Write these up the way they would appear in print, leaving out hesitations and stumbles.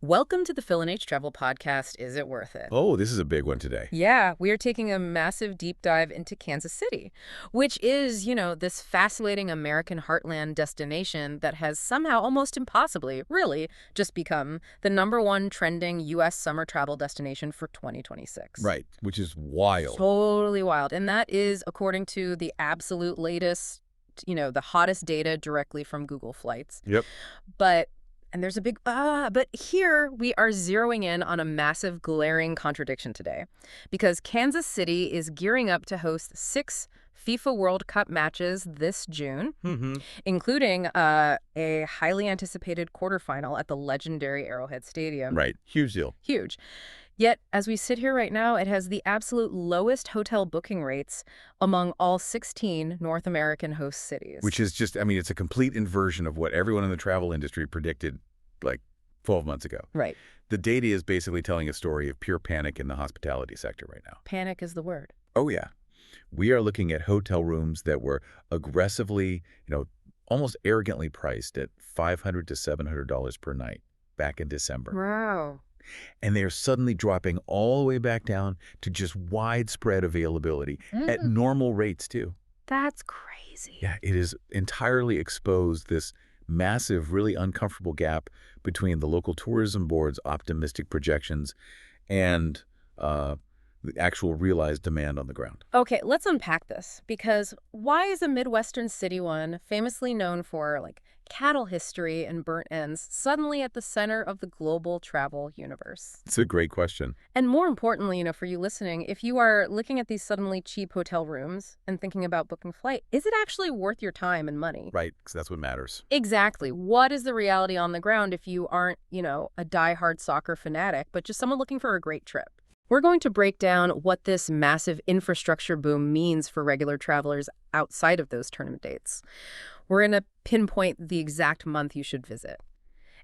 Welcome to the Phil and H Travel Podcast. Is it worth it? Oh, this is a big one today. Yeah, we are taking a massive deep dive into Kansas City, which is, this fascinating American heartland destination that has somehow almost impossibly, really, just become the #1 trending U.S. summer travel destination for 2026. Right, which is wild. Totally wild. And that is according to the absolute latest, the hottest data directly from Google Flights. Yep. And there's a big but here we are zeroing in on a massive glaring contradiction today, because Kansas City is gearing up to host 6 FIFA World Cup matches this June, including a highly anticipated quarterfinal at the legendary Arrowhead Stadium. Right, huge deal. Huge. Yet, as we sit here right now, it has the absolute lowest hotel booking rates among all 16 North American host cities. Which is just, it's a complete inversion of what everyone in the travel industry predicted like 12 months ago. Right. The data is basically telling a story of pure panic in the hospitality sector right now. Panic is the word. Oh, yeah. We are looking at hotel rooms that were aggressively, almost arrogantly priced at $500 to $700 per night back in December. Wow. And they're suddenly dropping all the way back down to just widespread availability at normal rates, too. That's crazy. Yeah, it has entirely exposed this massive, really uncomfortable gap between the local tourism board's optimistic projections and the actual realized demand on the ground. Okay, let's unpack this, because why is a Midwestern city one famously known for cattle history and burnt ends suddenly at the center of the global travel universe? It's a great question. And more importantly, for you listening, if you are looking at these suddenly cheap hotel rooms and thinking about booking flight, is it actually worth your time and money? Right, because that's what matters. Exactly. What is the reality on the ground if you aren't, a diehard soccer fanatic, but just someone looking for a great trip? We're going to break down what this massive infrastructure boom means for regular travelers outside of those tournament dates. We're going to pinpoint the exact month you should visit.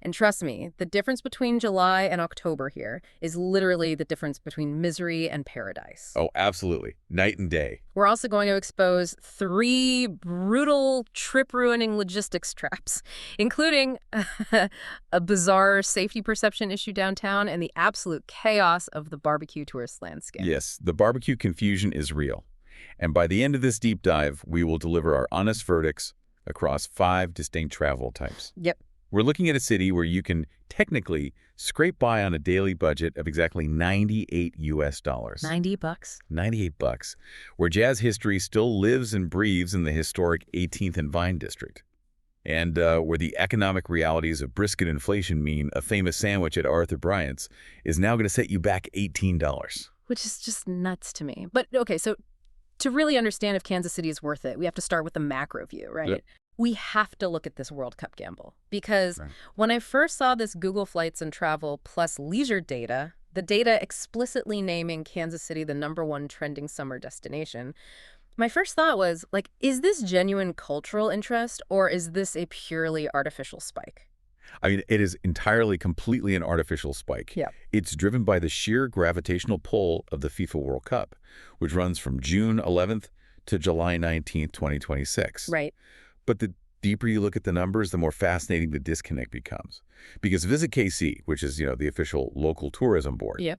And trust me, the difference between July and October here is literally the difference between misery and paradise. Oh, absolutely. Night and day. We're also going to expose 3 brutal trip-ruining logistics traps, including a bizarre safety perception issue downtown and the absolute chaos of the barbecue tourist landscape. Yes, the barbecue confusion is real. And by the end of this deep dive, we will deliver our honest verdicts across 5 distinct travel types. Yep. We're looking at a city where you can technically scrape by on a daily budget of exactly $98 US. $90? $98, where jazz history still lives and breathes in the historic 18th and Vine district. And where the economic realities of brisket inflation mean a famous sandwich at Arthur Bryant's is now going to set you back $18. Which is just nuts to me. But okay, so to really understand if Kansas City is worth it, we have to start with the macro view, right? Yep. We have to look at this World Cup gamble, because when I first saw this Google Flights and Travel plus leisure data, the data explicitly naming Kansas City the #1 trending summer destination, my first thought was, is this genuine cultural interest, or is this a purely artificial spike? It is entirely, completely an artificial spike. Yeah. It's driven by the sheer gravitational pull of the FIFA World Cup, which runs from June 11th to July 19th, 2026. Right. But the deeper you look at the numbers, the more fascinating the disconnect becomes. Because Visit KC, which is, the official local tourism board, Yep.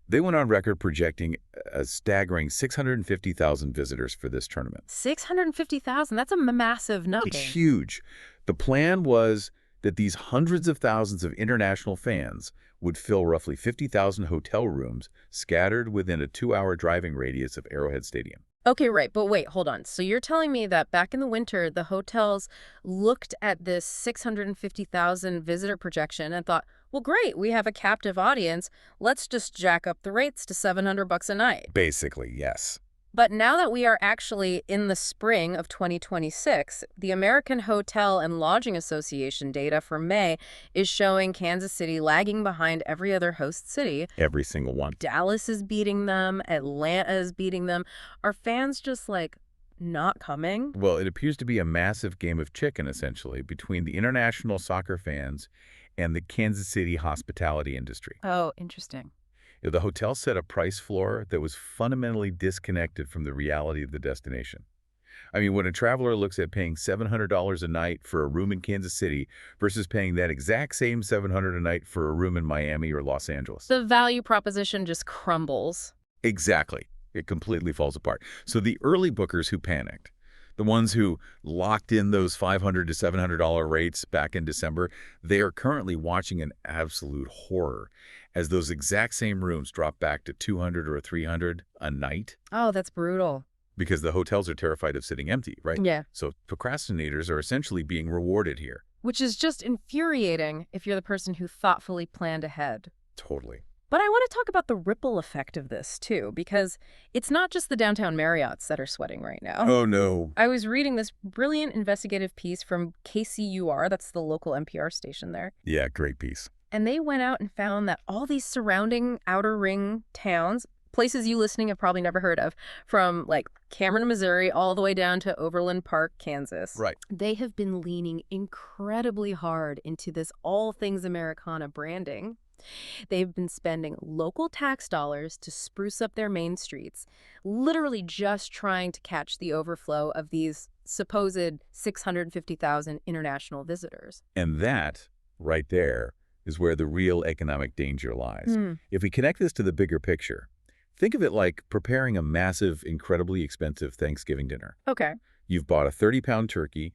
they went on record projecting a staggering 650,000 visitors for this tournament. 650,000? That's a massive number. It's huge. The plan was that these hundreds of thousands of international fans would fill roughly 50,000 hotel rooms scattered within a 2-hour driving radius of Arrowhead Stadium. Okay, right. But wait, hold on. So you're telling me that back in the winter, the hotels looked at this 650,000 visitor projection and thought, well, great, we have a captive audience. Let's just jack up the rates to $700 a night. Basically, yes. But now that we are actually in the spring of 2026, the American Hotel and Lodging Association data for May is showing Kansas City lagging behind every other host city. Every single one. Dallas is beating them. Atlanta is beating them. Are fans just not coming? Well, it appears to be a massive game of chicken, essentially, between the international soccer fans and the Kansas City hospitality industry. Oh, interesting. The hotel set a price floor that was fundamentally disconnected from the reality of the destination. I mean, when a traveler looks at paying $700 a night for a room in Kansas City versus paying that exact same $700 a night for a room in Miami or Los Angeles. The value proposition just crumbles. Exactly. It completely falls apart. So the early bookers who panicked, the ones who locked in those $500 to $700 rates back in December, they are currently watching an absolute horror as those exact same rooms drop back to $200 or $300 a night. Oh, that's brutal. Because the hotels are terrified of sitting empty, right? Yeah. So procrastinators are essentially being rewarded here. Which is just infuriating if you're the person who thoughtfully planned ahead. Totally. But I want to talk about the ripple effect of this, too, because it's not just the downtown Marriotts that are sweating right now. Oh, no. I was reading this brilliant investigative piece from KCUR, that's the local NPR station there. Yeah, great piece. And they went out and found that all these surrounding outer ring towns, places you listening have probably never heard of, from like Cameron, Missouri, all the way down to Overland Park, Kansas. Right. They have been leaning incredibly hard into this all things Americana branding. They've been spending local tax dollars to spruce up their main streets, literally just trying to catch the overflow of these supposed 650,000 international visitors. And that, right there, is where the real economic danger lies. If we connect this to the bigger picture, think of it like preparing a massive, incredibly expensive Thanksgiving dinner. Okay. You've bought a 30-pound turkey,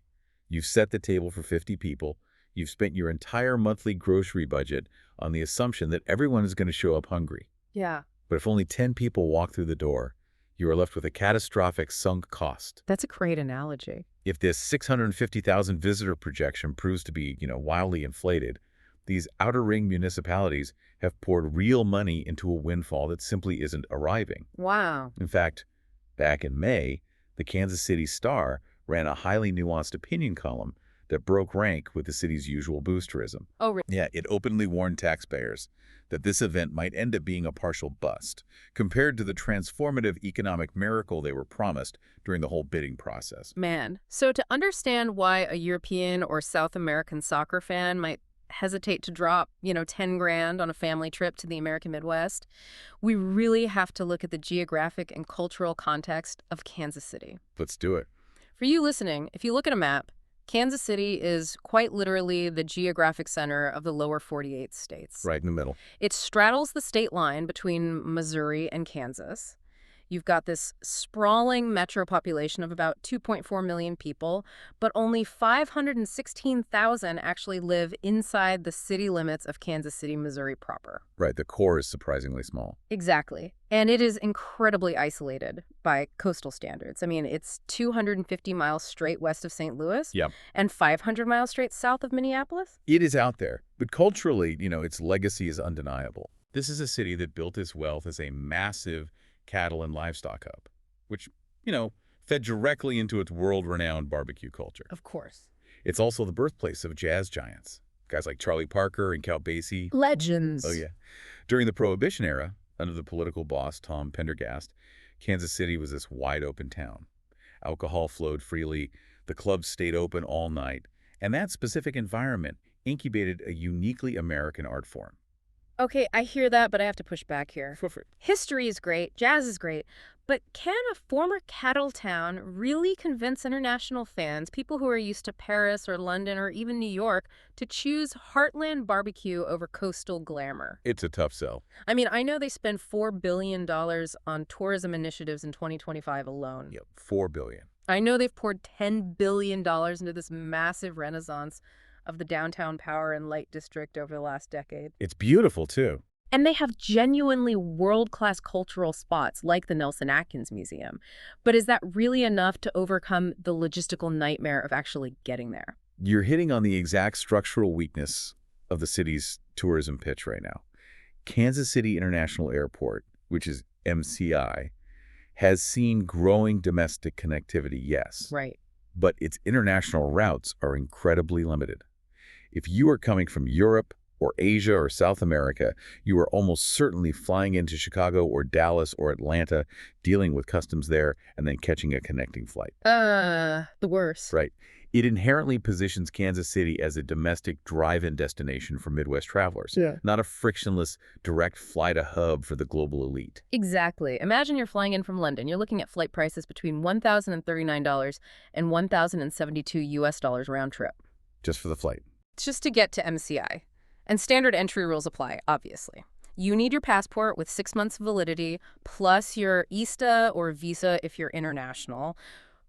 you've set the table for 50 people, you've spent your entire monthly grocery budget on the assumption that everyone is going to show up hungry. Yeah. But if only 10 people walk through the door, you are left with a catastrophic sunk cost. That's a great analogy. If this 650,000 visitor projection proves to be, wildly inflated, these outer ring municipalities have poured real money into a windfall that simply isn't arriving. Wow. In fact, back in May, the Kansas City Star ran a highly nuanced opinion column that broke rank with the city's usual boosterism. Oh, really? Yeah, it openly warned taxpayers that this event might end up being a partial bust compared to the transformative economic miracle they were promised during the whole bidding process. Man. So to understand why a European or South American soccer fan might hesitate to drop, 10 grand on a family trip to the American Midwest, we really have to look at the geographic and cultural context of Kansas City. Let's do it. For you listening, if you look at a map, Kansas City is quite literally the geographic center of the lower 48 states. Right in the middle. It straddles the state line between Missouri and Kansas. You've got this sprawling metro population of about 2.4 million people, but only 516,000 actually live inside the city limits of Kansas City, Missouri proper. Right, the core is surprisingly small. Exactly. And it is incredibly isolated by coastal standards. I mean, it's 250 miles straight west of St. Louis and 500 miles straight south of Minneapolis. It is out there, but culturally, its legacy is undeniable. This is a city that built its wealth as a massive cattle and livestock hub, which, fed directly into its world-renowned barbecue culture. Of course. It's also the birthplace of jazz giants, guys like Charlie Parker and Count Basie. Legends. Oh, yeah. During the Prohibition era, under the political boss Tom Pendergast, Kansas City was this wide-open town. Alcohol flowed freely, the clubs stayed open all night, and that specific environment incubated a uniquely American art form. Okay, I hear that, but I have to push back here. Go for it. History is great, jazz is great, but can a former cattle town really convince international fans, people who are used to Paris or London or even New York, to choose heartland barbecue over coastal glamour? It's a tough sell. I mean, I know they spend $4 billion on tourism initiatives in 2025 alone. Yep, $4 billion. I know they've poured $10 billion into this massive renaissance of the downtown power and light district over the last decade. It's beautiful, too. And they have genuinely world-class cultural spots like the Nelson Atkins Museum. But is that really enough to overcome the logistical nightmare of actually getting there? You're hitting on the exact structural weakness of the city's tourism pitch right now. Kansas City International Airport, which is MCI, has seen growing domestic connectivity, yes. Right. But its international routes are incredibly limited. If you are coming from Europe or Asia or South America, you are almost certainly flying into Chicago or Dallas or Atlanta, dealing with customs there, and then catching a connecting flight. The worst. Right. It inherently positions Kansas City as a domestic drive-in destination for Midwest travelers, not a frictionless, direct fly-to hub for the global elite. Exactly. Imagine you're flying in from London. You're looking at flight prices between $1,039 and $1,072 round trip. Just for the flight. It's just to get to MCI. And standard entry rules apply, obviously. You need your passport with 6 months validity, plus your ESTA or visa if you're international,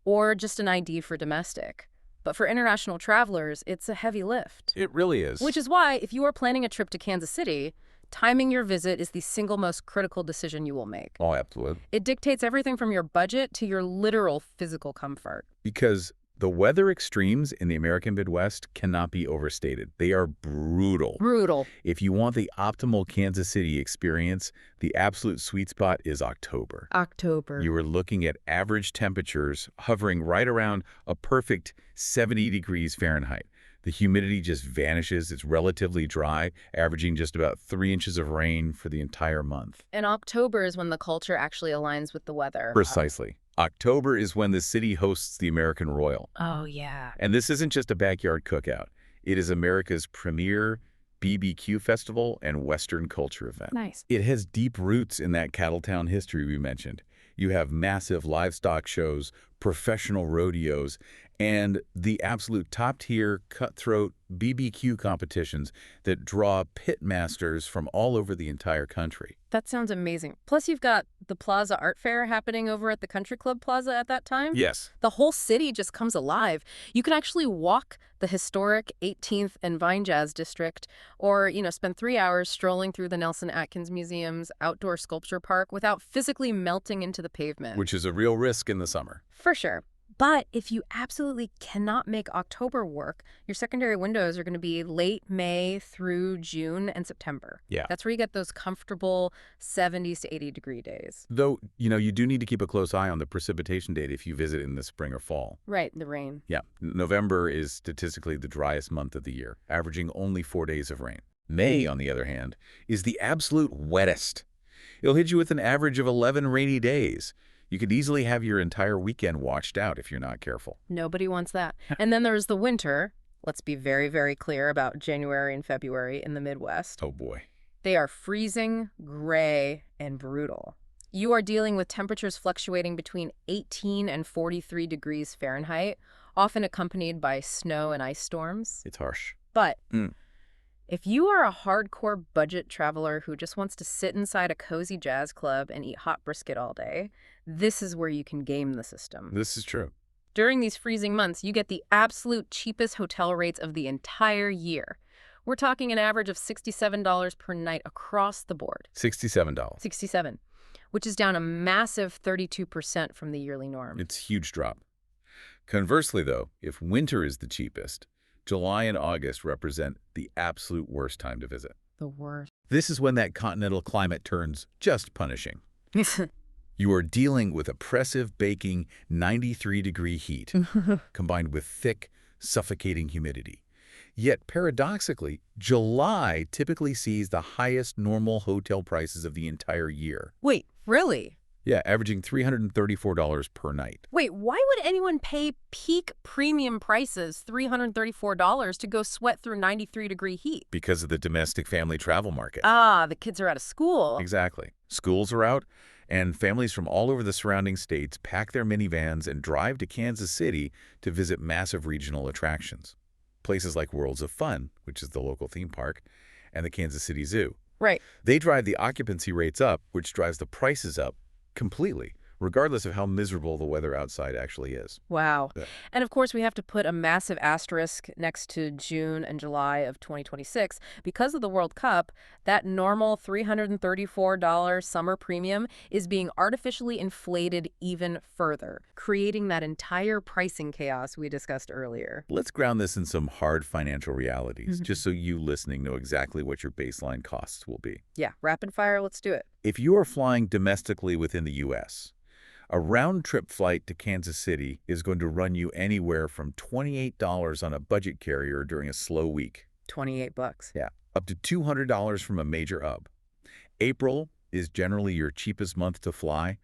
or just an ID for domestic. But for international travelers, it's a heavy lift. It really is. Which is why, if you are planning a trip to Kansas City, timing your visit is the single most critical decision you will make. Oh, absolutely. It dictates everything from your budget to your literal physical comfort. Because the weather extremes in the American Midwest cannot be overstated. They are brutal. Brutal. If you want the optimal Kansas City experience, the absolute sweet spot is October. October. You are looking at average temperatures hovering right around a perfect 70 degrees Fahrenheit. The humidity just vanishes. It's relatively dry, averaging just about 3 inches of rain for the entire month. And October is when the culture actually aligns with the weather. Precisely. October is when the city hosts the American Royal. Oh, yeah. And this isn't just a backyard cookout. It is America's premier BBQ festival and Western culture event. Nice. It has deep roots in that Cattletown history we mentioned. You have massive livestock shows, professional rodeos, and the absolute top-tier cutthroat BBQ competitions that draw pit masters from all over the entire country. That sounds amazing. Plus, you've got the Plaza Art Fair happening over at the Country Club Plaza at that time. Yes. The whole city just comes alive. You can actually walk the historic 18th and Vine Jazz District, or, spend 3 hours strolling through the Nelson Atkins Museum's outdoor sculpture park without physically melting into the pavement. Which is a real risk in the summer. For sure. But if you absolutely cannot make October work, your secondary windows are going to be late May through June and September. Yeah. That's where you get those comfortable 70s to 80-degree days. Though, you do need to keep a close eye on the precipitation date if you visit in the spring or fall. Right, the rain. Yeah. November is statistically the driest month of the year, averaging only 4 days of rain. May, on the other hand, is the absolute wettest. It'll hit you with an average of 11 rainy days. You could easily have your entire weekend washed out if you're not careful. Nobody wants that. And then there's the winter. Let's be very, very clear about January and February in the Midwest. Oh, boy. They are freezing, gray, and brutal. You are dealing with temperatures fluctuating between 18 and 43 degrees Fahrenheit, often accompanied by snow and ice storms. It's harsh. But if you are a hardcore budget traveler who just wants to sit inside a cozy jazz club and eat hot brisket all day, this is where you can game the system. This is true. During these freezing months, you get the absolute cheapest hotel rates of the entire year. We're talking an average of $67 per night across the board. $67. $67, which is down a massive 32% from the yearly norm. It's a huge drop. Conversely, though, if winter is the cheapest, July and August represent the absolute worst time to visit. The worst. This is when that continental climate turns just punishing. You are dealing with oppressive, baking 93-degree heat, combined with thick, suffocating humidity. Yet, paradoxically, July typically sees the highest normal hotel prices of the entire year. Wait, really? Yeah, averaging $334 per night. Wait, why would anyone pay peak premium prices, $334, to go sweat through 93-degree heat? Because of the domestic family travel market. Ah, the kids are out of school. Exactly. Schools are out, and families from all over the surrounding states pack their minivans and drive to Kansas City to visit massive regional attractions. Places like Worlds of Fun, which is the local theme park, and the Kansas City Zoo. Right. They drive the occupancy rates up, which drives the prices up completely, regardless of how miserable the weather outside actually is. Wow. Yeah. And of course, we have to put a massive asterisk next to June and July of 2026. Because of the World Cup, that normal $334 summer premium is being artificially inflated even further, creating that entire pricing chaos we discussed earlier. Let's ground this in some hard financial realities, just so you listening know exactly what your baseline costs will be. Yeah, rapid fire, let's do it. If you are flying domestically within the U.S., a round-trip flight to Kansas City is going to run you anywhere from $28 on a budget carrier during a slow week. $28. Yeah. up to $200 from a major hub. April is generally your cheapest month to fly,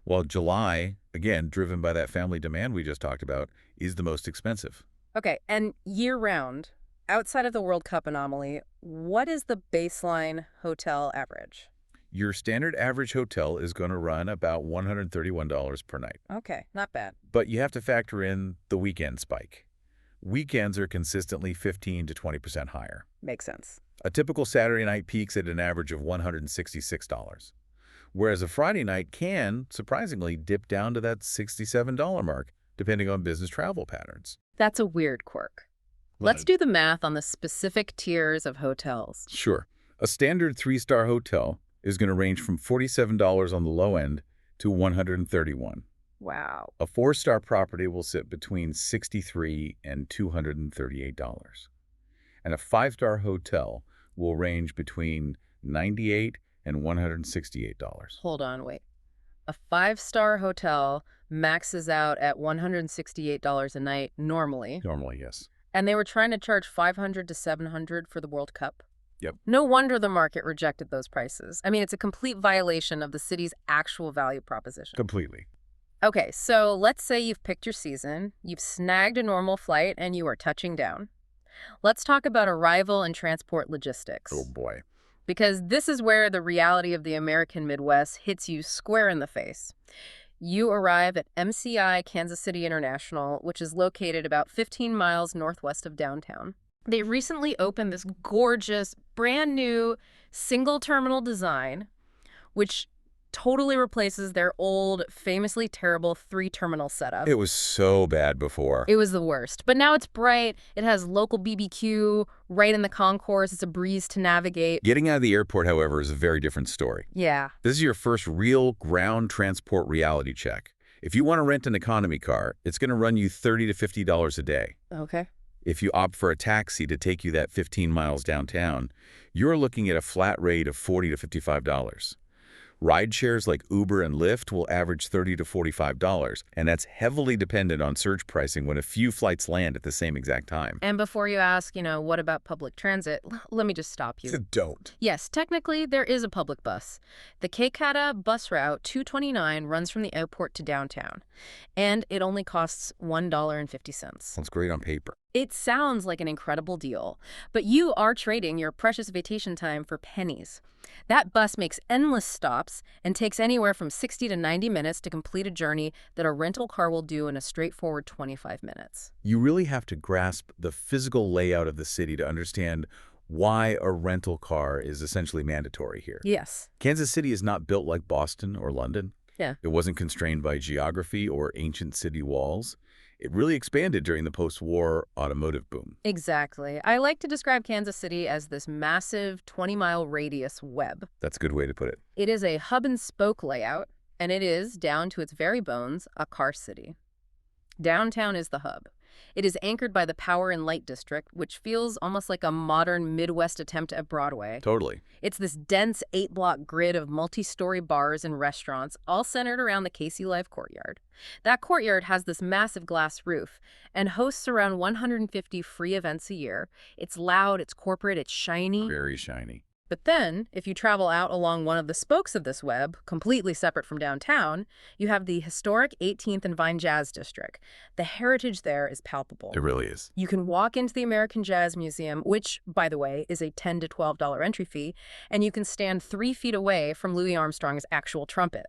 while July, again, driven by that family demand we just talked about, is the most expensive. Okay, and year-round, outside of the World Cup anomaly, what is the baseline hotel average? Your standard average hotel is going to run about $131 per night. Okay, not bad. But you have to factor in the weekend spike. Weekends are consistently 15 to 20% higher. Makes sense. A typical Saturday night peaks at an average of $166, whereas a Friday night can, surprisingly, dip down to that $67 mark, depending on business travel patterns. That's a weird quirk. Let's do the math on the specific tiers of hotels. Sure. A standard 3-star hotel is going to range from $47 on the low end to $131. Wow. A 4-star property will sit between $63 and $238. And a 5-star hotel will range between $98 and $168. Hold on, wait. A 5-star hotel maxes out at $168 a night normally. Normally, yes. And they were trying to charge $500 to $700 for the World Cup. Yep. No wonder the market rejected those prices. I mean, it's a complete violation of the city's actual value proposition. Completely. Okay, so let's say you've picked your season, you've snagged a normal flight, and you are touching down. Let's talk about arrival and transport logistics. Oh, boy. Because this is where the reality of the American Midwest hits you square in the face. You arrive at MCI Kansas City International, which is located about 15 miles northwest of downtown. They recently opened this gorgeous, brand new single terminal design, which totally replaces their old, famously terrible 3-terminal setup. It was so bad before. It was the worst. But now it's bright. It has local BBQ right in the concourse. It's a breeze to navigate. Getting out of the airport, however, is a very different story. Yeah. This is your first real ground transport reality check. If you want to rent an economy car, it's going to run you $30 to $50 a day. Okay. If you opt for a taxi to take you that 15 miles downtown, you're looking at a flat rate of $40 to $55. Ride shares like Uber and Lyft will average $30 to $45, and that's heavily dependent on surge pricing when a few flights land at the same exact time. And before you ask, what about public transit? Let me just stop you. Don't. Yes, technically, there is a public bus. The Keikata bus route 229 runs from the airport to downtown, and it only costs $1.50. Sounds great on paper. It sounds like an incredible deal, but you are trading your precious vacation time for pennies. That bus makes endless stops and takes anywhere from 60 to 90 minutes to complete a journey that a rental car will do in a straightforward 25 minutes. You really have to grasp the physical layout of the city to understand why a rental car is essentially mandatory here. Yes. Kansas City is not built like Boston or London. Yeah. It wasn't constrained by geography or ancient city walls. It really expanded during the post-war automotive boom. Exactly. I like to describe Kansas City as this massive 20-mile radius web. That's a good way to put it. It is a hub-and-spoke layout, and it is, down to its very bones, a car city. Downtown is the hub. It is anchored by the Power and Light District, which feels almost like a modern Midwest attempt at Broadway. Totally. It's this dense 8-block grid of multi-story bars and restaurants, all centered around the Casey Live courtyard. That courtyard has this massive glass roof and hosts around 150 free events a year. It's loud, it's corporate, it's shiny. Very shiny. But then, if you travel out along one of the spokes of this web, completely separate from downtown, you have the historic 18th and Vine Jazz District. The heritage there is palpable. It really is. You can walk into the American Jazz Museum, which, by the way, is a $10 to $12 entry fee, and you can stand 3 feet away from Louis Armstrong's actual trumpet.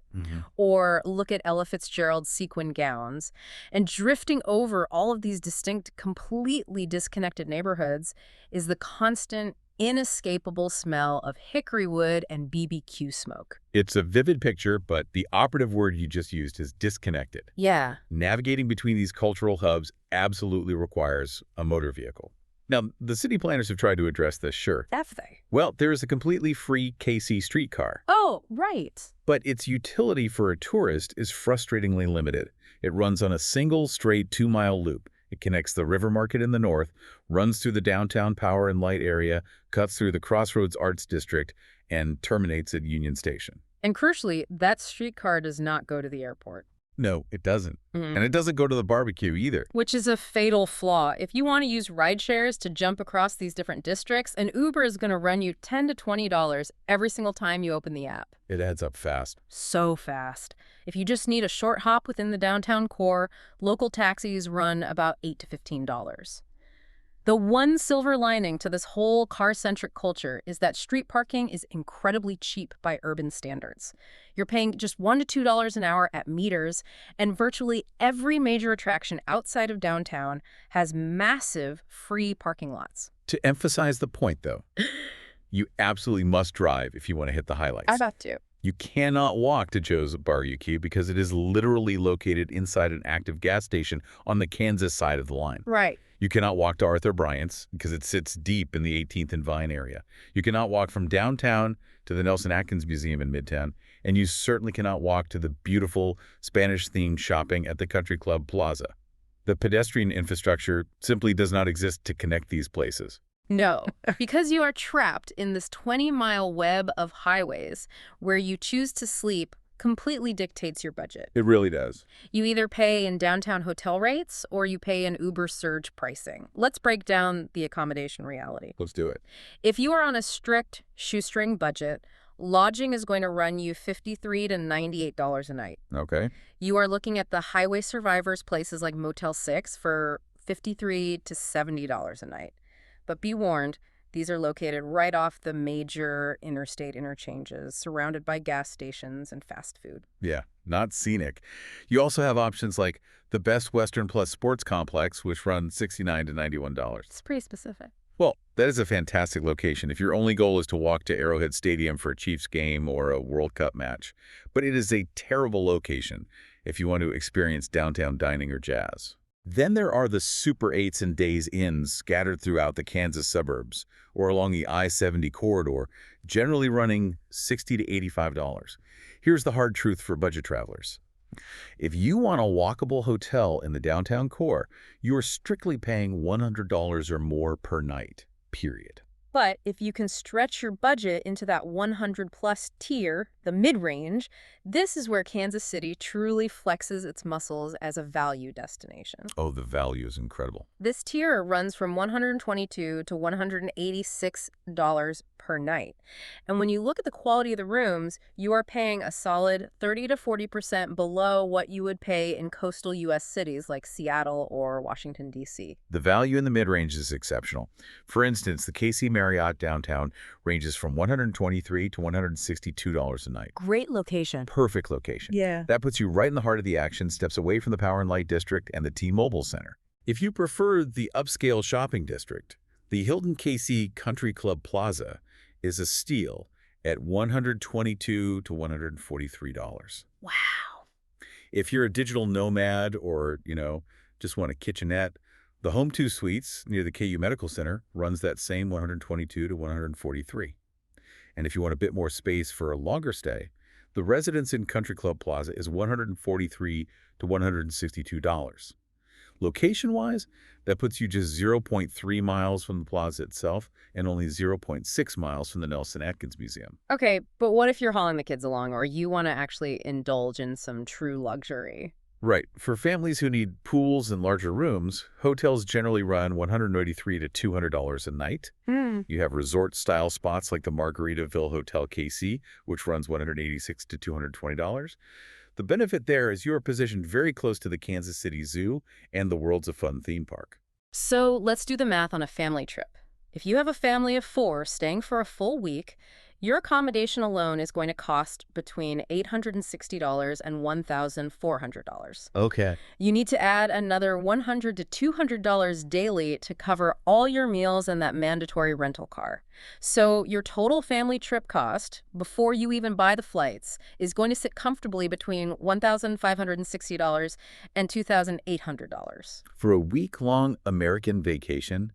Or look at Ella Fitzgerald's sequin gowns. And drifting over all of these distinct, completely disconnected neighborhoods is the constant, inescapable smell of hickory wood and BBQ smoke. It's a vivid picture, but the operative word you just used is disconnected. Yeah. Navigating between these cultural hubs absolutely requires a motor vehicle. Now, the city planners have tried to address this, sure. Have they? Well, there is a completely free KC streetcar. Oh, right. But its utility for a tourist is frustratingly limited. It runs on a single straight 2-mile loop. It connects the River Market in the north, runs through the downtown Power and Light area, cuts through the Crossroads Arts District, and terminates at Union Station. And crucially, that streetcar does not go to the airport. No, it doesn't. And it doesn't go to the barbecue either. Which is a fatal flaw. If you want to use ride shares to jump across these different districts, an Uber is going to run you $10 to $20 every single time you open the app. It adds up fast. So fast. If you just need a short hop within the downtown core, local taxis run about $8 to $15. The one silver lining to this whole car-centric culture is that street parking is incredibly cheap by urban standards. You're paying just $1 to $2 an hour at meters, and virtually every major attraction outside of downtown has massive free parking lots. To emphasize the point, though, you absolutely must drive if you want to hit the highlights. I about to. You cannot walk to Joe's BBQ because it is literally located inside an active gas station on the Kansas side of the line. Right. You cannot walk to Arthur Bryant's because it sits deep in the 18th and Vine area. You cannot walk from downtown to the Nelson Atkins Museum in Midtown, and you certainly cannot walk to the beautiful Spanish-themed shopping at the Country Club Plaza. The pedestrian infrastructure simply does not exist to connect these places. No, because you are trapped in this 20-mile web of highways where you choose to sleep completely dictates your budget. It really does. You either pay in downtown hotel rates or you pay in Uber surge pricing. Let's break down the accommodation reality. Let's do it. If you are on a strict shoestring budget, lodging is going to run you $53 to $98 a night. Okay. You are looking at the highway survivors places like Motel 6 for $53 to $70 a night. But be warned, these are located right off the major interstate interchanges, surrounded by gas stations and fast food. Yeah, not scenic. You also have options like the Best Western Plus Sports Complex, which runs $69 to $91. It's pretty specific. Well, that is a fantastic location if your only goal is to walk to Arrowhead Stadium for a Chiefs game or a World Cup match. But it is a terrible location if you want to experience downtown dining or jazz. Then there are the Super 8s and Days Inns scattered throughout the Kansas suburbs or along the I-70 corridor, generally running $60 to $85. Here's the hard truth for budget travelers. If you want a walkable hotel in the downtown core, you are strictly paying $100 or more per night, period. But if you can stretch your budget into that 100-plus tier, the mid-range, this is where Kansas City truly flexes its muscles as a value destination. Oh, the value is incredible. This tier runs from $122 to $186 per night. And when you look at the quality of the rooms, you are paying a solid 30 to 40% below what you would pay in coastal U.S. cities like Seattle or Washington, D.C. The value in the mid-range is exceptional. For instance, the KC Marriott downtown ranges from $123 to $162 a night. Great location. Perfect location. Yeah. That puts you right in the heart of the action, steps away from the Power and Light District and the T-Mobile Center. If you prefer the upscale shopping district, the Hilton KC Country Club Plaza is a steal at $122 to $143. Wow. If you're a digital nomad or, just want a kitchenette, the Home 2 Suites near the KU Medical Center runs that same $122 to $143. And if you want a bit more space for a longer stay, the Residence Inn Country Club Plaza is $143 to $162. Location-wise, that puts you just 0.3 miles from the plaza itself and only 0.6 miles from the Nelson Atkins Museum. Okay, but what if you're hauling the kids along or you want to actually indulge in some true luxury? Right. For families who need pools and larger rooms, hotels generally run $183 to $200 a night. You have resort-style spots like the Margaritaville Hotel KC, which runs $186 to $220. The benefit there is you are positioned very close to the Kansas City Zoo and the Worlds of Fun theme park. So let's do the math on a family trip. If you have a family of 4 staying for a full week, your accommodation alone is going to cost between $860 and $1,400. Okay. You need to add another $100 to $200 daily to cover all your meals and that mandatory rental car. So your total family trip cost, before you even buy the flights, is going to sit comfortably between $1,560 and $2,800. For a week-long American vacation,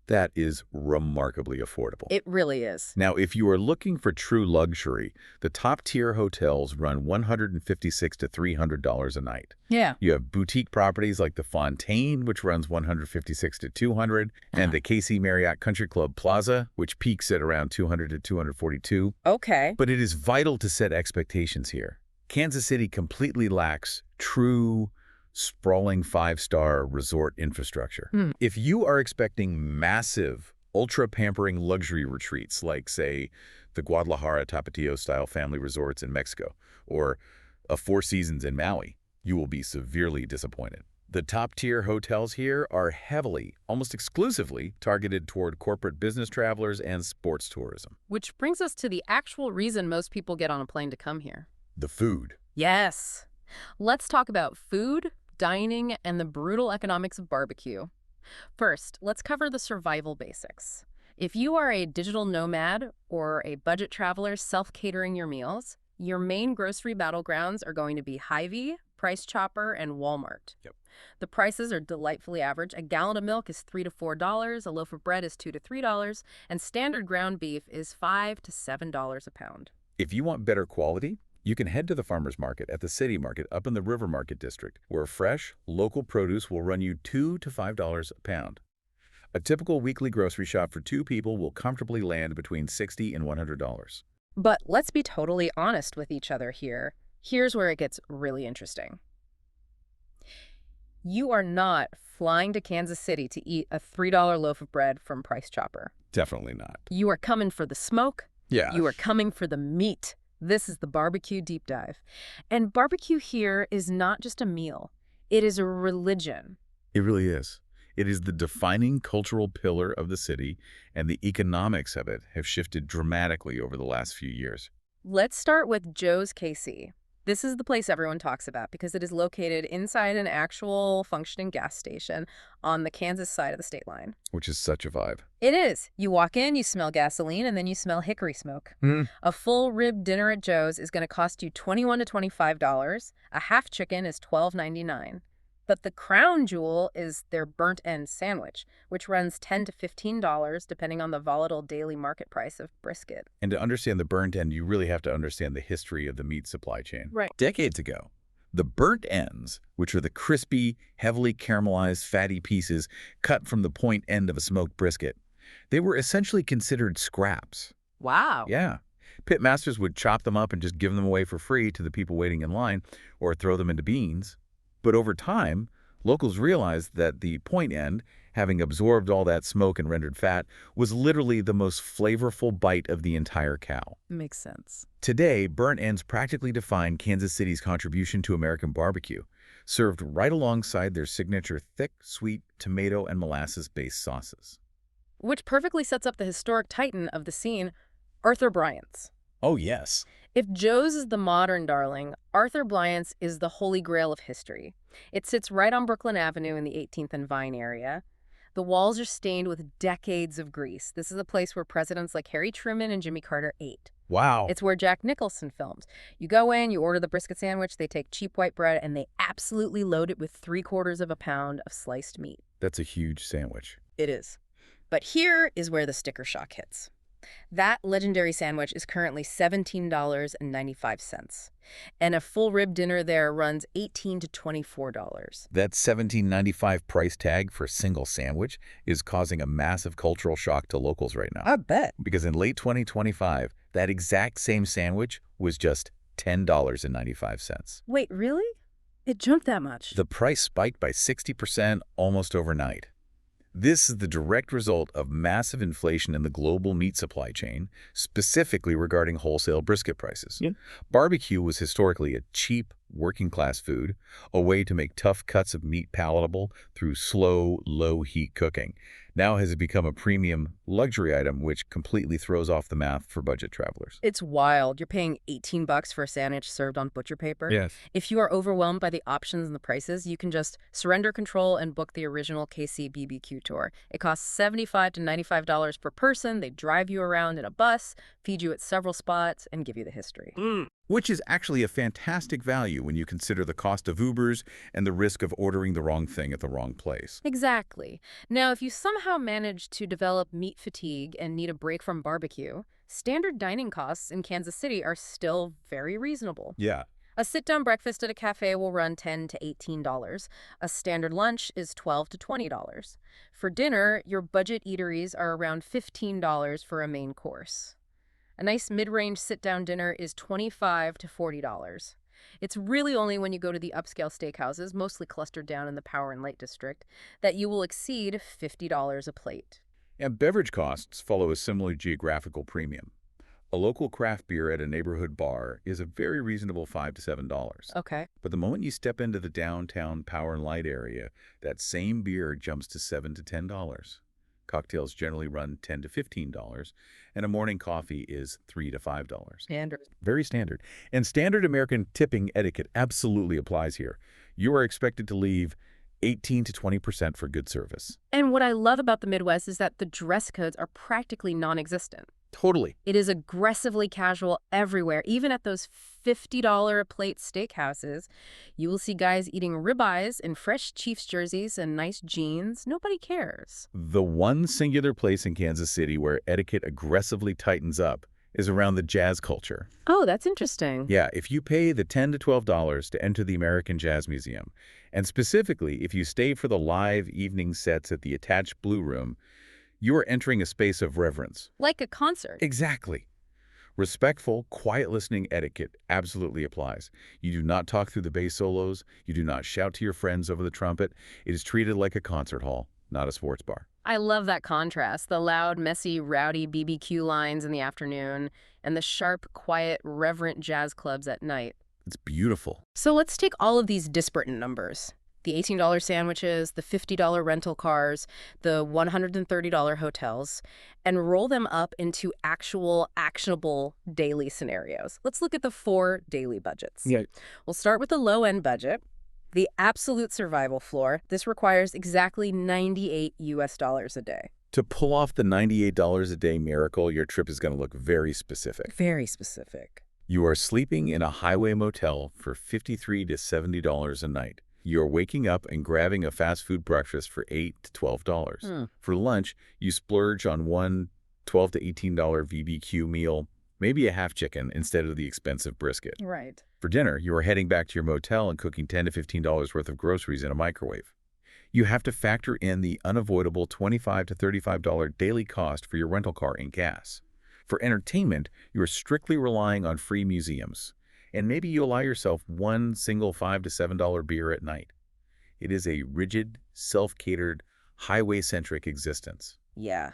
that is remarkably affordable. It really is. Now, if you are looking for true luxury, the top-tier hotels run $156 to $300 a night. Yeah. You have boutique properties like the Fontaine, which runs $156 to $200, and the KC Marriott Country Club Plaza, which peaks at around $200 to $242. Okay. But it is vital to set expectations here. Kansas City completely lacks true, sprawling five-star resort infrastructure. Hmm. If you are expecting massive, ultra-pampering luxury retreats like, say, the Guadalajara Tapatio-style family resorts in Mexico or a Four Seasons in Maui, you will be severely disappointed. The top-tier hotels here are heavily, almost exclusively, targeted toward corporate business travelers and sports tourism. Which brings us to the actual reason most people get on a plane to come here. The food. Yes. Let's talk about food, dining, and the brutal economics of barbecue. First, let's cover the survival basics. If you are a digital nomad or a budget traveler self-catering your meals, your main grocery battlegrounds are going to be Hy-Vee, Price Chopper, and Walmart. Yep. The prices are delightfully average. A gallon of milk is $3 to $4, a loaf of bread is $2 to $3, and standard ground beef is $5 to $7 a pound. If you want better quality, you can head to the farmer's market at the city market up in the River Market District, where fresh, local produce will run you $2 to $5 a pound. A typical weekly grocery shop for two people will comfortably land between $60 and $100. But let's be totally honest with each other here. Here's where it gets really interesting. You are not flying to Kansas City to eat a $3 loaf of bread from Price Chopper. Definitely not. You are coming for the smoke. Yeah. You are coming for the meat. This is the barbecue deep dive. And barbecue here is not just a meal. It is a religion. It really is. It is the defining cultural pillar of the city, and the economics of it have shifted dramatically over the last few years. Let's start with Joe's KC. This is the place everyone talks about because it is located inside an actual functioning gas station on the Kansas side of the state line. Which is such a vibe. It is. You walk in, you smell gasoline, and then you smell hickory smoke. A full rib dinner at Joe's is going to cost you $21 to $25. A half chicken is $12.99. But the crown jewel is their burnt end sandwich, which runs $10 to $15 depending on the volatile daily market price of brisket. And to understand the burnt end, you really have to understand the history of the meat supply chain. Right. Decades ago, the burnt ends, which are the crispy, heavily caramelized, fatty pieces cut from the point end of a smoked brisket, they were essentially considered scraps. Wow. Yeah. Pit masters would chop them up and just give them away for free to the people waiting in line or throw them into beans. But over time, locals realized that the point end, having absorbed all that smoke and rendered fat, was literally the most flavorful bite of the entire cow. Makes sense. Today, burnt ends practically define Kansas City's contribution to American barbecue, served right alongside their signature thick, sweet, tomato and molasses-based sauces. Which perfectly sets up the historic titan of the scene, Arthur Bryant's. Oh, yes. If Joe's is the modern darling, Arthur Bryant's is the holy grail of history. It sits right on Brooklyn Avenue in the 18th and Vine area. The walls are stained with decades of grease. This is a place where presidents like Harry Truman and Jimmy Carter ate. Wow. It's where Jack Nicholson filmed. You go in, you order the brisket sandwich, they take cheap white bread, and they absolutely load it with 3/4 of a pound of sliced meat. That's a huge sandwich. It is. But here is where the sticker shock hits. That legendary sandwich is currently $17.95, and a full rib dinner there runs $18 to $24. That $17.95 price tag for a single sandwich is causing a massive cultural shock to locals right now. I bet. Because in late 2025, that exact same sandwich was just $10.95. Wait, really? It jumped that much? The price spiked by 60% almost overnight. This is the direct result of massive inflation in the global meat supply chain, specifically regarding wholesale brisket prices. Yeah. Barbecue was historically a cheap, working-class food, a way to make tough cuts of meat palatable through slow, low-heat cooking. Now has it become a premium luxury item which completely throws off the math for budget travelers. It's wild. You're paying $18 for a sandwich served on butcher paper. Yes. If you are overwhelmed by the options and the prices, you can just surrender control and book the original KC BBQ tour. It costs $75 to $95 per person. They drive you around in a bus, feed you at several spots, and give you the history. Which is actually a fantastic value when you consider the cost of Ubers and the risk of ordering the wrong thing at the wrong place. Exactly. Now, if you somehow manage to develop meat fatigue and need a break from barbecue, standard dining costs in Kansas City are still very reasonable. Yeah. A sit-down breakfast at a cafe will run $10 to $18. A standard lunch is $12 to $20. For dinner, your budget eateries are around $15 for a main course. A nice mid-range sit-down dinner is $25 to $40. It's really only when you go to the upscale steakhouses, mostly clustered down in the Power and Light district, that you will exceed $50 a plate. And beverage costs follow a similar geographical premium. A local craft beer at a neighborhood bar is a very reasonable $5 to $7. Okay. But the moment you step into the downtown Power and Light area, that same beer jumps to $7 to $10. Cocktails generally run $10 to $15, and a morning coffee is $3 to $5. Standard. Very standard. And standard American tipping etiquette absolutely applies here. You are expected to leave 18 to 20% for good service. And what I love about the Midwest is that the dress codes are practically non-existent. Totally. It is aggressively casual everywhere. Even at those $50 a plate steakhouses, you will see guys eating ribeyes in fresh Chiefs jerseys and nice jeans. Nobody cares. The one singular place in Kansas City where etiquette aggressively tightens up is around the jazz culture. Oh, that's interesting. Yeah, if you pay the $10 to $12 to enter the American Jazz Museum, and specifically if you stay for the live evening sets at the attached Blue Room, you are entering a space of reverence. Like a concert. Exactly. Respectful, quiet listening etiquette absolutely applies. You do not talk through the bass solos. You do not shout to your friends over the trumpet. It is treated like a concert hall, not a sports bar. I love that contrast, the loud, messy, rowdy BBQ lines in the afternoon and the sharp, quiet, reverent jazz clubs at night. It's beautiful. So let's take all of these disparate numbers. The $18 sandwiches, the $50 rental cars, the $130 hotels, and roll them up into actual, actionable daily scenarios. Let's look at the 4 daily budgets. Yeah. We'll start with the low-end budget. The absolute survival floor. This requires exactly $98 a day. To pull off the $98 a day miracle, your trip is going to look very specific. Very specific. You are sleeping in a highway motel for $53 to $70 a night. You're waking up and grabbing a fast food breakfast for $8 to $12. For lunch, you splurge on one $12 to $18 BBQ meal, maybe a half chicken instead of the expensive brisket. Right. For dinner, you are heading back to your motel and cooking $10 to $15 worth of groceries in a microwave. You have to factor in the unavoidable $25 to $35 daily cost for your rental car and gas. For entertainment, you are strictly relying on free museums. And maybe you allow yourself one single $5 to $7 beer at night. It is a rigid, self-catered, highway-centric existence. Yeah,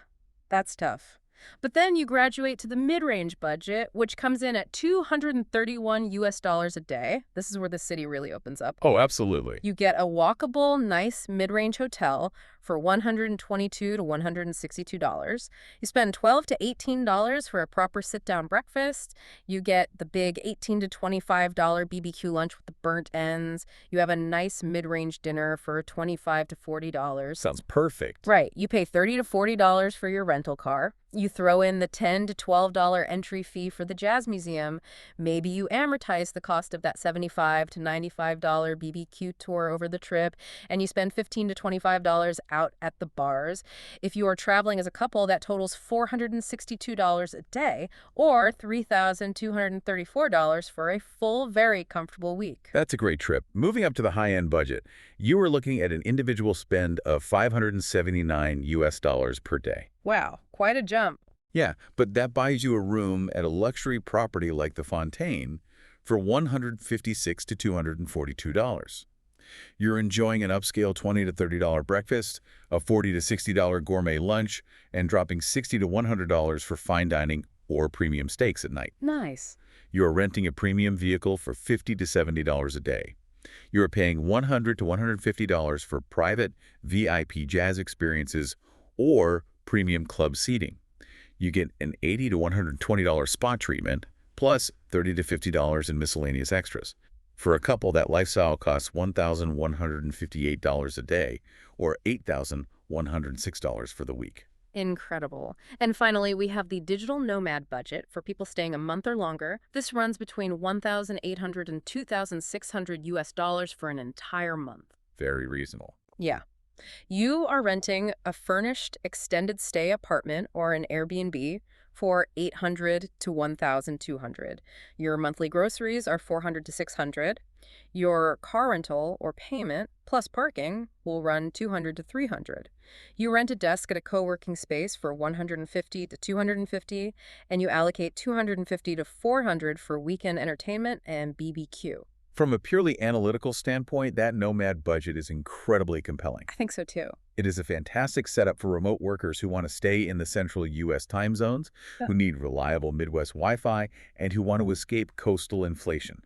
that's tough. But then you graduate to the mid-range budget, which comes in at $231 a day. This is where the city really opens up. Oh, absolutely. You get a walkable, nice mid-range hotel for $122 to $162. You spend $12 to $18 for a proper sit-down breakfast. You get the big $18 to $25 BBQ lunch with the burnt ends. You have a nice mid-range dinner for $25 to $40. Sounds perfect. Right. You pay $30 to $40 for your rental car. You throw in the $10 to $12 entry fee for the Jazz Museum. Maybe you amortize the cost of that $75 to $95 BBQ tour over the trip, and you spend $15 to $25 out at the bars. If you are traveling as a couple, that totals $462 a day, or $3,234 for a full, very comfortable week. That's a great trip. Moving up to the high-end budget, you are looking at an individual spend of $579 per day. Wow, quite a jump. Yeah, but that buys you a room at a luxury property like the Fontaine for $156 to $242. You're enjoying an upscale $20 to $30 breakfast, a $40 to $60 gourmet lunch, and dropping $60 to $100 for fine dining or premium steaks at night. Nice. You are renting a premium vehicle for $50 to $70 a day. You are paying $100 to $150 for private VIP jazz experiences or premium club seating. You get an $80 to $120 spa treatment, plus $30 to $50 in miscellaneous extras. For a couple, that lifestyle costs $1,158 a day, or $8,106 for the week. Incredible. And finally, we have the digital nomad budget for people staying a month or longer. This runs between $1,800 and $2,600 for an entire month. Very reasonable. Yeah. You are renting a furnished extended stay apartment or an Airbnb for $800 to $1,200. Your monthly groceries are $400 to $600. Your car rental or payment plus parking will run $200 to $300. You rent a desk at a co-working space for $150 to $250, and you allocate $250 to $400 for weekend entertainment and BBQ. From a purely analytical standpoint, that nomad budget is incredibly compelling. I think so too. It is a fantastic setup for remote workers who want to stay in the central U.S. time zones, Yeah. who need reliable Midwest Wi-Fi, and who want to escape coastal inflation.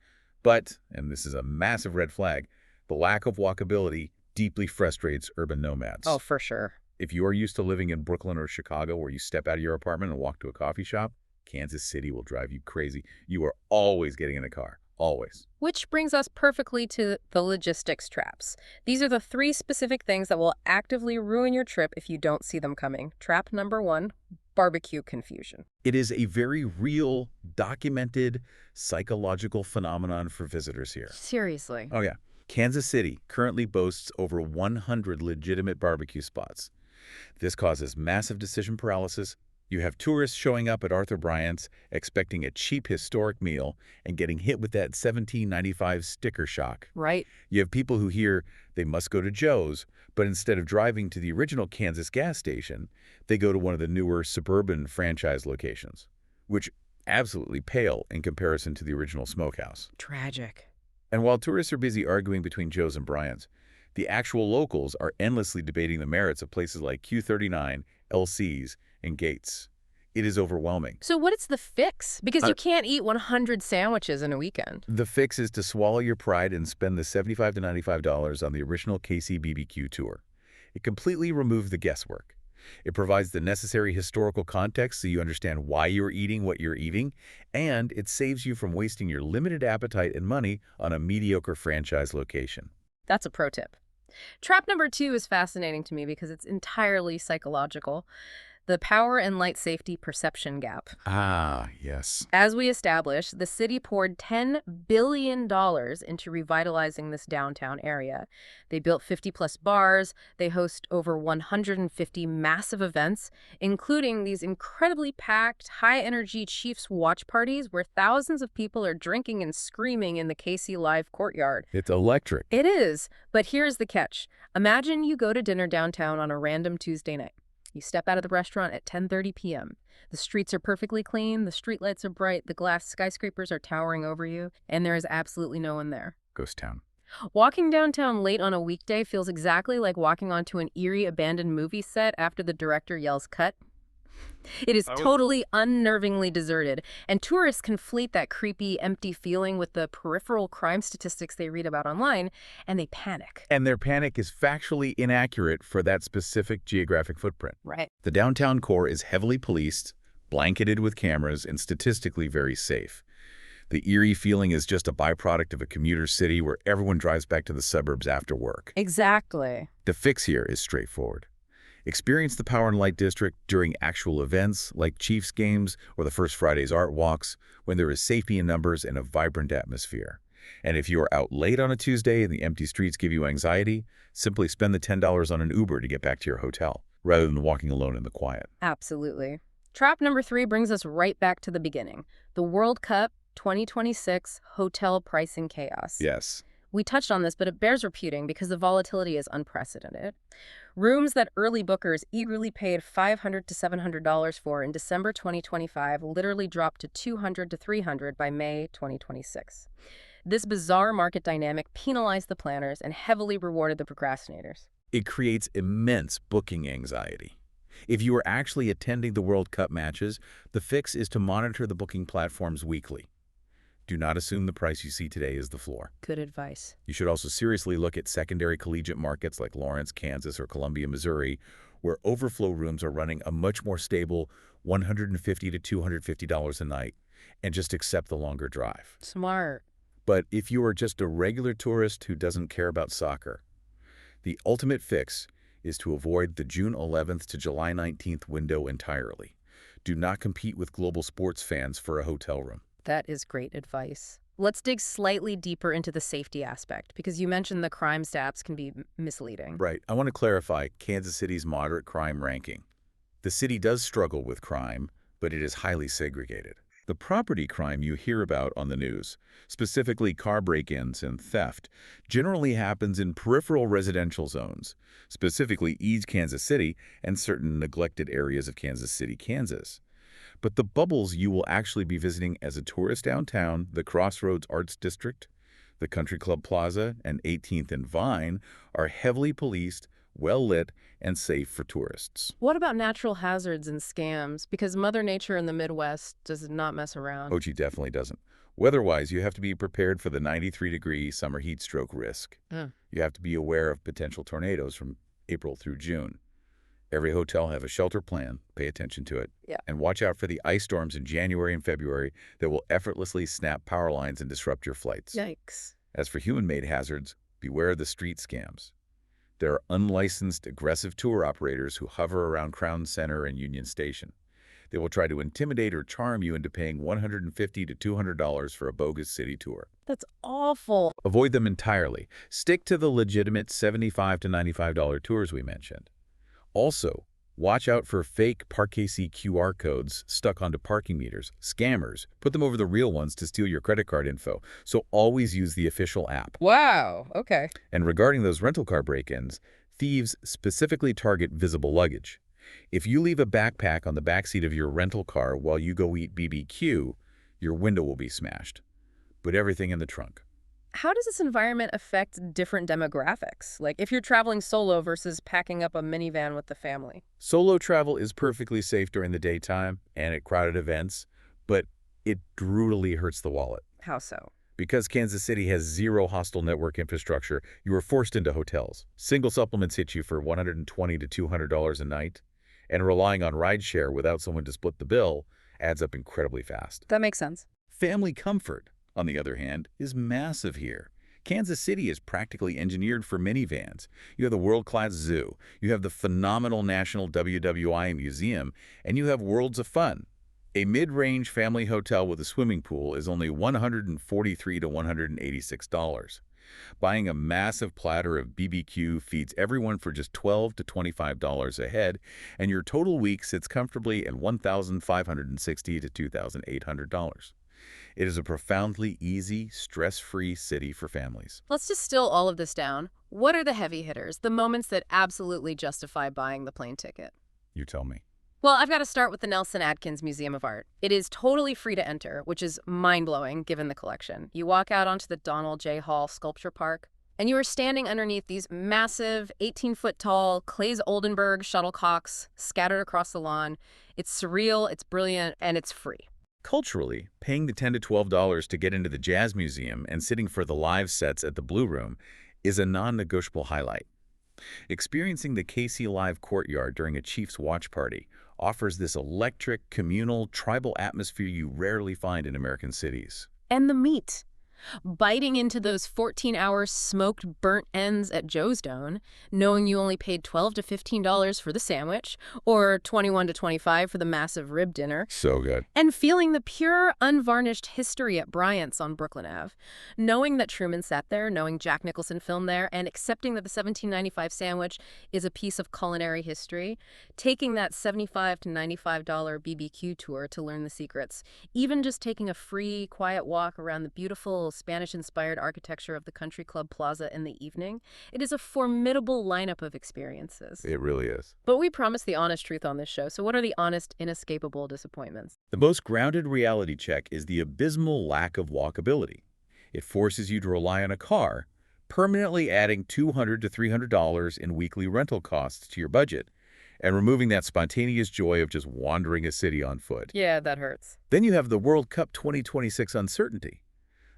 But, and this is a massive red flag, the lack of walkability deeply frustrates urban nomads. Oh, for sure. If you are used to living in Brooklyn or Chicago where you step out of your apartment and walk to a coffee shop, Kansas City will drive you crazy. You are always getting in a car. Always. Which brings us perfectly to the logistics traps. These are the 3 specific things that will actively ruin your trip if you don't see them coming. Trap number 1, barbecue confusion. It is a very real, documented, psychological phenomenon for visitors here. Seriously. Oh, yeah. Kansas City currently boasts over 100 legitimate barbecue spots. This causes massive decision paralysis. You have tourists showing up at Arthur Bryant's expecting a cheap historic meal and getting hit with that $17.95 sticker shock. Right. You have people who hear they must go to Joe's, but instead of driving to the original Kansas gas station, they go to one of the newer suburban franchise locations, which absolutely pale in comparison to the original smokehouse. Tragic. And while tourists are busy arguing between Joe's and Bryant's, the actual locals are endlessly debating the merits of places like Q39, LC's, and Gates. It is overwhelming. So what is the fix? Because you can't eat 100 sandwiches in a weekend. The fix is to swallow your pride and spend the $75 to $95 on the original KC BBQ tour. It completely removes the guesswork. It provides the necessary historical context so you understand why you're eating what you're eating, and it saves you from wasting your limited appetite and money on a mediocre franchise location. That's a pro tip. Trap number 2 is fascinating to me because it's entirely psychological. The power and light safety perception gap. Ah, yes. As we established, the city poured $10 billion into revitalizing this downtown area. They built 50-plus bars. They host over 150 massive events, including these incredibly packed, high-energy Chiefs watch parties where thousands of people are drinking and screaming in the KC Live courtyard. It's electric. It is, but here's the catch. Imagine you go to dinner downtown on a random Tuesday night. You step out of the restaurant at 10:30 p.m. The streets are perfectly clean, the streetlights are bright, the glass skyscrapers are towering over you, and there is absolutely no one there. Ghost town. Walking downtown late on a weekday feels exactly like walking onto an eerie abandoned movie set after the director yells cut. It is totally unnervingly deserted, and tourists conflate that creepy, empty feeling with the peripheral crime statistics they read about online, and they panic. And their panic is factually inaccurate for that specific geographic footprint. Right. The downtown core is heavily policed, blanketed with cameras, and statistically very safe. The eerie feeling is just a byproduct of a commuter city where everyone drives back to the suburbs after work. Exactly. The fix here is straightforward. Experience the Power and Light District during actual events like Chiefs games or the First Friday's art walks when there is safety in numbers and a vibrant atmosphere. And if you are out late on a Tuesday and the empty streets give you anxiety, simply spend the $10 on an Uber to get back to your hotel, rather than walking alone in the quiet. Absolutely. Trap number 3 brings us right back to the beginning. The World Cup 2026 hotel pricing chaos. Yes. We touched on this, but it bears repeating because the volatility is unprecedented. Rooms that early bookers eagerly paid $500 to $700 for in December 2025 literally dropped to $200 to $300 by May 2026. This bizarre market dynamic penalized the planners and heavily rewarded the procrastinators. It creates immense booking anxiety. If you are actually attending the World Cup matches, the fix is to monitor the booking platforms weekly. Do not assume the price you see today is the floor. Good advice. You should also seriously look at secondary collegiate markets like Lawrence, Kansas, or Columbia, Missouri, where overflow rooms are running a much more stable $150 to $250 a night, and just accept the longer drive. Smart. But if you are just a regular tourist who doesn't care about soccer, the ultimate fix is to avoid the June 11th to July 19th window entirely. Do not compete with global sports fans for a hotel room. That is great advice. Let's dig slightly deeper into the safety aspect, because you mentioned the crime stats can be misleading. Right. I want to clarify Kansas City's moderate crime ranking. The city does struggle with crime, but it is highly segregated. The property crime you hear about on the news, specifically car break-ins and theft, generally happens in peripheral residential zones, specifically East Kansas City and certain neglected areas of Kansas City, Kansas. But the bubbles you will actually be visiting as a tourist downtown, the Crossroads Arts District, The Country Club Plaza and 18th and Vine are heavily policed, well-lit, and safe for tourists. What about natural hazards and scams? Because Mother Nature in the Midwest does not mess around. Ochi definitely doesn't. Weather-wise, you have to be prepared for the 93-degree summer heat stroke risk. Mm. You have to be aware of potential tornadoes from April through June. Every hotel have a shelter plan. Pay attention to it. Yeah. And watch out for the ice storms in January and February that will effortlessly snap power lines and disrupt your flights. Yikes. As for human-made hazards, beware of the street scams. There are unlicensed, aggressive tour operators who hover around Crown Center and Union Station. They will try to intimidate or charm you into paying $150 to $200 for a bogus city tour. That's awful. Avoid them entirely. Stick to the legitimate $75 to $95 tours we mentioned. Also, watch out for fake Parkasi QR codes stuck onto parking meters. Scammers put them over the real ones to steal your credit card info, so always use the official app. Wow. Okay. And regarding those rental car break-ins, thieves specifically target visible luggage. If you leave a backpack on the backseat of your rental car while you go eat BBQ, your window will be smashed. Put everything in the trunk. How does this environment affect different demographics? Like if you're traveling solo versus packing up a minivan with the family? Solo travel is perfectly safe during the daytime and at crowded events, but it brutally hurts the wallet. How so? Because Kansas City has zero hostile network infrastructure, you are forced into hotels. Single supplements hit you for $120 to $200 a night, and relying on rideshare without someone to split the bill adds up incredibly fast. That makes sense. Family comfort, on the other hand, is massive here. Kansas City is practically engineered for minivans. You have the world-class zoo, you have the phenomenal National WWI Museum, and you have worlds of fun. A mid-range family hotel with a swimming pool is only $143 to $186. Buying a massive platter of BBQ feeds everyone for just $12 to $25 a head, and your total week sits comfortably at $1,560 to $2,800. It is a profoundly easy, stress-free city for families. Let's distill all of this down. What are the heavy hitters, the moments that absolutely justify buying the plane ticket? You tell me. Well, I've got to start with the Nelson Atkins Museum of Art. It is totally free to enter, which is mind-blowing given the collection. You walk out onto the Donald J. Hall Sculpture Park, and you are standing underneath these massive 18-foot-tall Claes Oldenburg shuttlecocks scattered across the lawn. It's surreal, it's brilliant, and it's free. Culturally, paying the $10 to $12 to get into the Jazz Museum and sitting for the live sets at the Blue Room is a non-negotiable highlight. Experiencing the KC Live Courtyard during a Chiefs watch party offers this electric, communal, tribal atmosphere you rarely find in American cities. And the meat. Biting into those 14-hour smoked burnt ends at Joe's Dome, knowing you only paid $12 to $15 for the sandwich, or $21 to $25 for the massive rib dinner. So good. And feeling the pure, unvarnished history at Bryant's on Brooklyn Ave. Knowing that Truman sat there, knowing Jack Nicholson filmed there, and accepting that the $17.95 sandwich is a piece of culinary history. Taking that $75 to $95 BBQ tour to learn the secrets. Even just taking a free, quiet walk around the beautiful Spanish-inspired architecture of the Country Club Plaza in the evening. It is a formidable lineup of experiences. It really is. But we promise the honest truth on this show, so what are the honest, inescapable disappointments? The most grounded reality check is the abysmal lack of walkability. It forces you to rely on a car, permanently adding $200 to $300 in weekly rental costs to your budget, and removing that spontaneous joy of just wandering a city on foot. Yeah, that hurts. Then you have the World Cup 2026 uncertainty.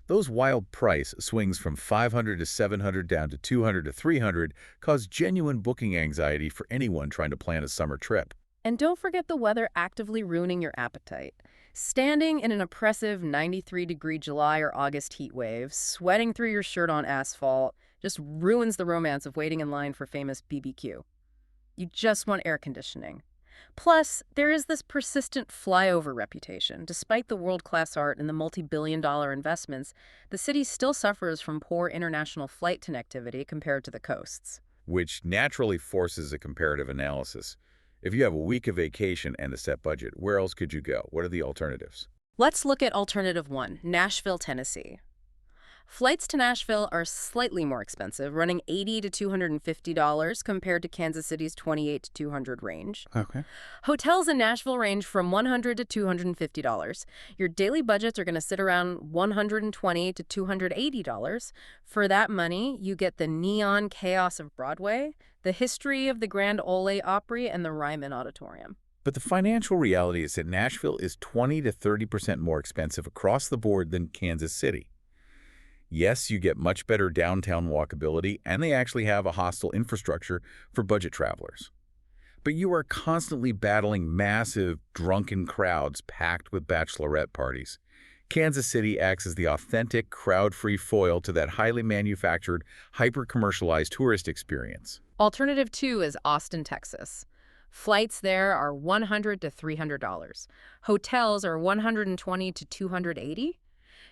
Those wild price swings from $500 to $700 down to $200 to $300 cause genuine booking anxiety for anyone trying to plan a summer trip. And don't forget the weather actively ruining your appetite. Standing in an oppressive 93-degree July or August heat wave, sweating through your shirt on asphalt, just ruins the romance of waiting in line for famous BBQ. You just want air conditioning. Plus, there is this persistent flyover reputation. Despite the world-class art and the multi-billion-dollar investments, the city still suffers from poor international flight connectivity compared to the coasts. Which naturally forces a comparative analysis. If you have a week of vacation and a set budget, where else could you go? What are the alternatives? Let's look at alternative one, Nashville, Tennessee. Flights to Nashville are slightly more expensive, running $80 to $250 compared to Kansas City's $28 to $200 range. Okay. Hotels in Nashville range from $100 to $250. Your daily budgets are going to sit around $120 to $280. For that money, you get the neon chaos of Broadway, the history of the Grand Ole Opry, and the Ryman Auditorium. But the financial reality is that Nashville is 20 to 30% more expensive across the board than Kansas City. Yes, you get much better downtown walkability, and they actually have a hostile infrastructure for budget travelers. But you are constantly battling massive, drunken crowds packed with bachelorette parties. Kansas City acts as the authentic, crowd-free foil to that highly manufactured, hyper-commercialized tourist experience. Alternative 2 is Austin, Texas. Flights there are $100 to $300. Hotels are $120 to $280.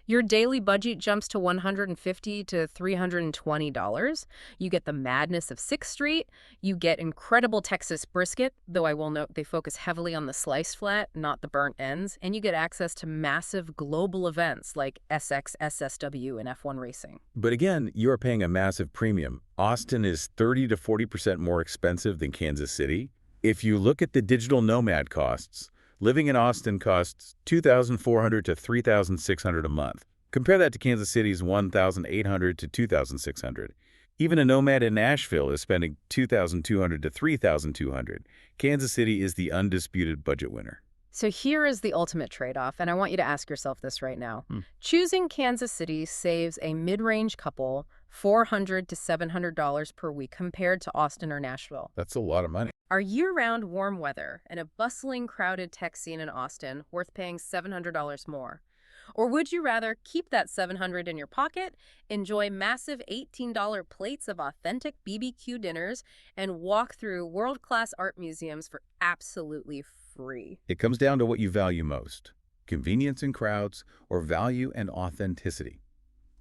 Your daily budget jumps to $150 to $320. You get the madness of 6th Street. You get incredible Texas brisket, though I will note they focus heavily on the sliced flat, not the burnt ends. And you get access to massive global events like SX, SSW, and F1 racing. But again, you are paying a massive premium. Austin is 30 to 40% more expensive than Kansas City. If you look at the digital nomad costs, living in Austin costs $2,400 to $3,600 a month. Compare that to Kansas City's $1,800 to $2,600. Even a nomad in Nashville is spending $2,200 to $3,200. Kansas City is the undisputed budget winner. So here is the ultimate trade-off, and I want you to ask yourself this right now. Choosing Kansas City saves a mid-range couple $400 to $700 per week compared to Austin or Nashville. That's a lot of money. Are year-round warm weather and a bustling, crowded tech scene in Austin worth paying $700 more? Or would you rather keep that $700 in your pocket, enjoy massive $18 plates of authentic BBQ dinners, and walk through world-class art museums for absolutely free? It comes down to what you value most: convenience and crowds, or value and authenticity.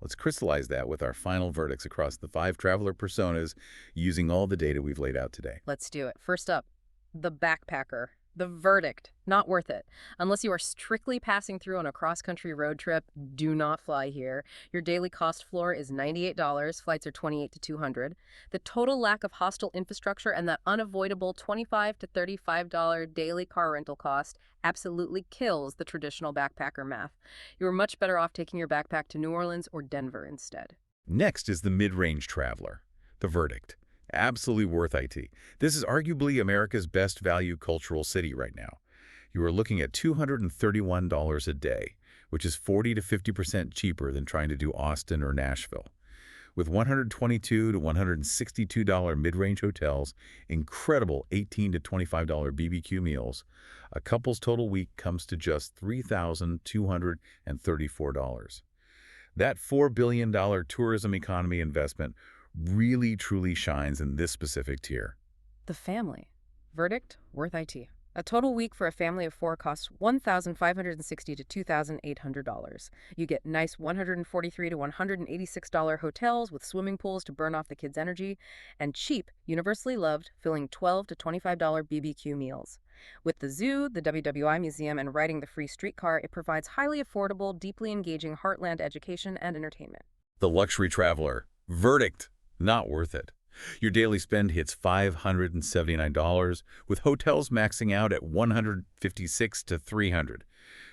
Let's crystallize that with our final verdicts across the 5 traveler personas using all the data we've laid out today. Let's do it. First up, the backpacker. The verdict: not worth it. Unless you are strictly passing through on a cross-country road trip, do not fly here. Your daily cost floor is $98, flights are $28 to $200. The total lack of hostile infrastructure and that unavoidable $25 to $35 daily car rental cost absolutely kills the traditional backpacker math. You're much better off taking your backpack to New Orleans or Denver instead. Next is the mid-range traveler. The verdict: absolutely worth it. This is arguably America's best value cultural city right now. You are looking at $231 a day, which is 40 to 50% cheaper than trying to do Austin or Nashville. With $122 to $162 mid-range hotels, incredible $18 to $25 BBQ meals, a couple's total week comes to just $3,234. That $4 billion tourism economy investment really truly shines in this specific tier. The family. Verdict: worth it. A total week for a family of 4 costs $1,560 to $2,800. You get nice $143 to $186 hotels with swimming pools to burn off the kids' energy, and cheap, universally loved, filling $12 to $25 BBQ meals. With the zoo, the WWI Museum, and riding the free streetcar, it provides highly affordable, deeply engaging heartland education and entertainment. The luxury traveler. Verdict: not worth it. Your daily spend hits $579, with hotels maxing out at $156 to $300.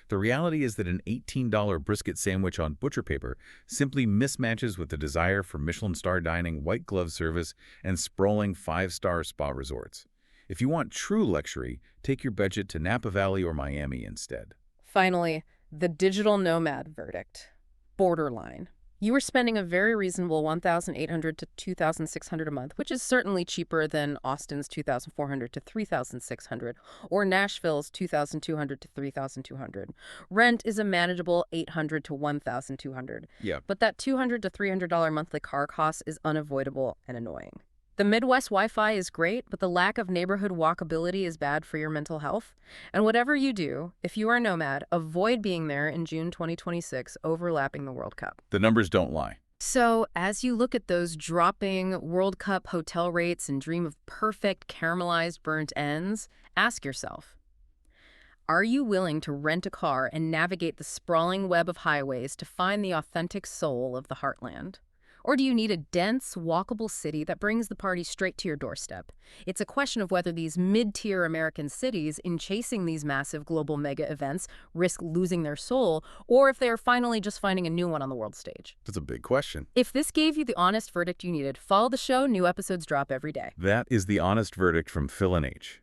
The reality is that an $18 brisket sandwich on butcher paper simply mismatches with the desire for Michelin star dining, white glove service, and sprawling 5-star spa resorts. If you want true luxury, take your budget to Napa Valley or Miami instead. Finally, the digital nomad verdict. Borderline. You are spending a very reasonable $1,800 to $2,600 a month, which is certainly cheaper than Austin's $2,400 to $3,600 or Nashville's $2,200 to $3,200. Rent is a manageable $800 to $1,200. Yeah. But that $200 to $300 monthly car cost is unavoidable and annoying. The Midwest Wi-Fi is great, but the lack of neighborhood walkability is bad for your mental health. And whatever you do, if you are a nomad, avoid being there in June 2026, overlapping the World Cup. The numbers don't lie. So as you look at those dropping World Cup hotel rates and dream of perfect caramelized burnt ends, ask yourself, Are you willing to rent a car and navigate the sprawling web of highways to find the authentic soul of the heartland? Or do you need a dense, walkable city that brings the party straight to your doorstep? It's a question of whether these mid-tier American cities, in chasing these massive global mega events, risk losing their soul, or if they are finally just finding a new one on the world stage. That's a big question. If this gave you the honest verdict you needed, follow the show. New episodes drop every day. That is the honest verdict from Phil and H.